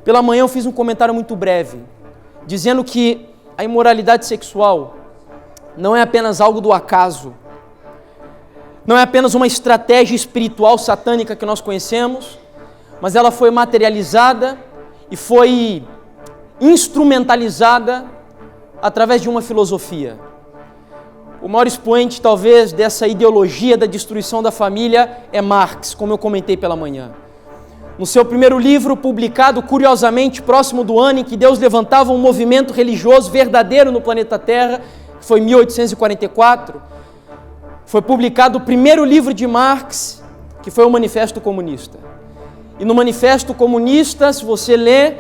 Pela manhã eu fiz um comentário muito breve, dizendo que a imoralidade sexual não é apenas algo do acaso, não é apenas uma estratégia espiritual satânica que nós conhecemos, mas ela foi materializada e foi instrumentalizada através de uma filosofia. O maior expoente, talvez, dessa ideologia da destruição da família é Marx, como eu comentei pela manhã. No seu primeiro livro, publicado, curiosamente, próximo do ano em que Deus levantava um movimento religioso verdadeiro no planeta Terra, que foi em 1844, foi publicado o primeiro livro de Marx, que foi o Manifesto Comunista. E no Manifesto Comunista, se você lê,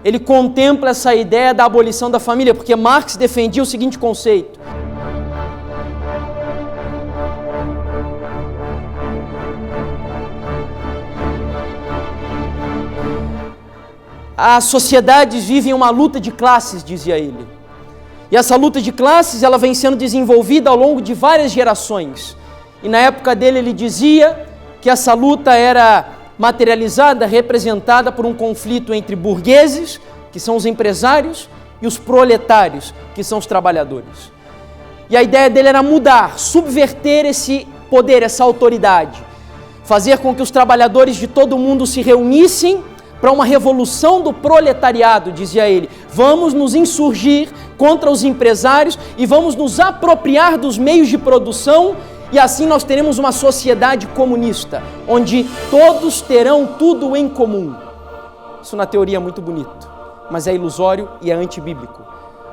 ele contempla essa ideia da abolição da família, porque Marx defendia o seguinte conceito: as sociedades vivem uma luta de classes, dizia ele. E essa luta de classes, ela vem sendo desenvolvida ao longo de várias gerações. E na época dele ele dizia que essa luta era materializada, representada por um conflito entre burgueses, que são os empresários, e os proletários, que são os trabalhadores. E a ideia dele era mudar, subverter esse poder, essa autoridade, fazer com que os trabalhadores de todo o mundo se reunissem para uma revolução do proletariado, dizia ele. Vamos nos insurgir contra os empresários e vamos nos apropriar dos meios de produção, e assim nós teremos uma sociedade comunista, onde todos terão tudo em comum. Isso na teoria é muito bonito, mas é ilusório e é antibíblico.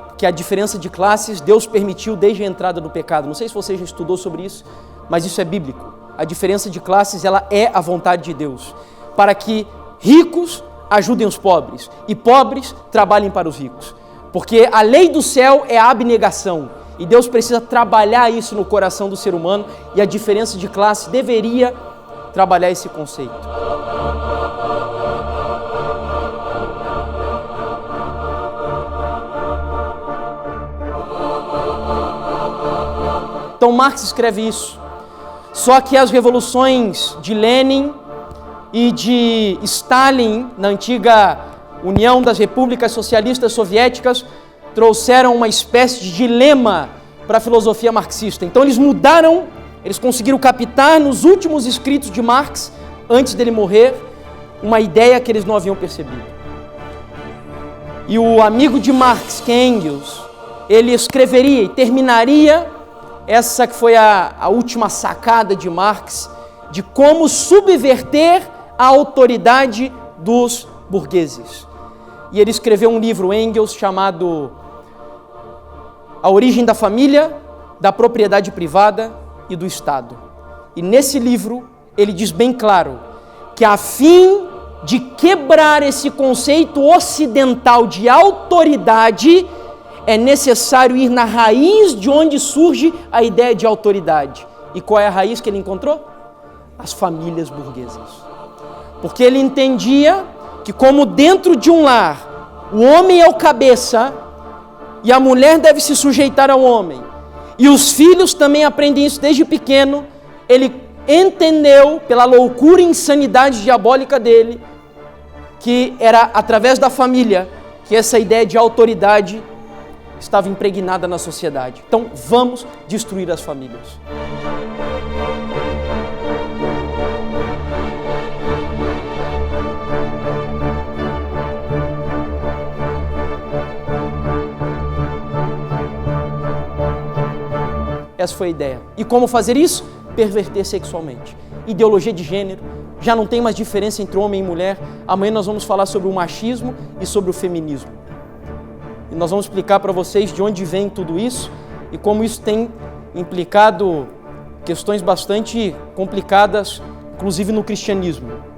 Porque a diferença de classes Deus permitiu desde a entrada do pecado. Não sei se você já estudou sobre isso, mas isso é bíblico. A diferença de classes, ela é a vontade de Deus, para que ricos ajudem os pobres e pobres trabalhem para os ricos. Porque a lei do céu é a abnegação. E Deus precisa trabalhar isso no coração do ser humano, e a diferença de classe deveria trabalhar esse conceito. Então Marx escreve isso. Só que as revoluções de Lenin e de Stalin, na antiga União das Repúblicas Socialistas Soviéticas, trouxeram uma espécie de dilema para a filosofia marxista. Então eles mudaram, eles conseguiram captar nos últimos escritos de Marx, antes dele morrer, uma ideia que eles não haviam percebido. E o amigo de Marx, que é Engels, ele escreveria e terminaria essa que foi a última sacada de Marx, de como subverter a autoridade dos burgueses. E ele escreveu um livro, Engels, chamado A Origem da Família, da Propriedade Privada e do Estado. E nesse livro ele diz bem claro que, a fim de quebrar esse conceito ocidental de autoridade, é necessário ir na raiz de onde surge a ideia de autoridade. E qual é a raiz que ele encontrou? As famílias burguesas. Porque ele entendia que, como dentro de um lar, o homem é o cabeça e a mulher deve se sujeitar ao homem, e os filhos também aprendem isso desde pequeno, ele entendeu, pela loucura e insanidade diabólica dele, que era através da família que essa ideia de autoridade estava impregnada na sociedade. Então, vamos destruir as famílias. Essa foi a ideia. E como fazer isso? Perverter sexualmente. Ideologia de gênero. Já não tem mais diferença entre homem e mulher. Amanhã nós vamos falar sobre o machismo e sobre o feminismo. E nós vamos explicar para vocês de onde vem tudo isso e como isso tem implicado questões bastante complicadas, inclusive no cristianismo.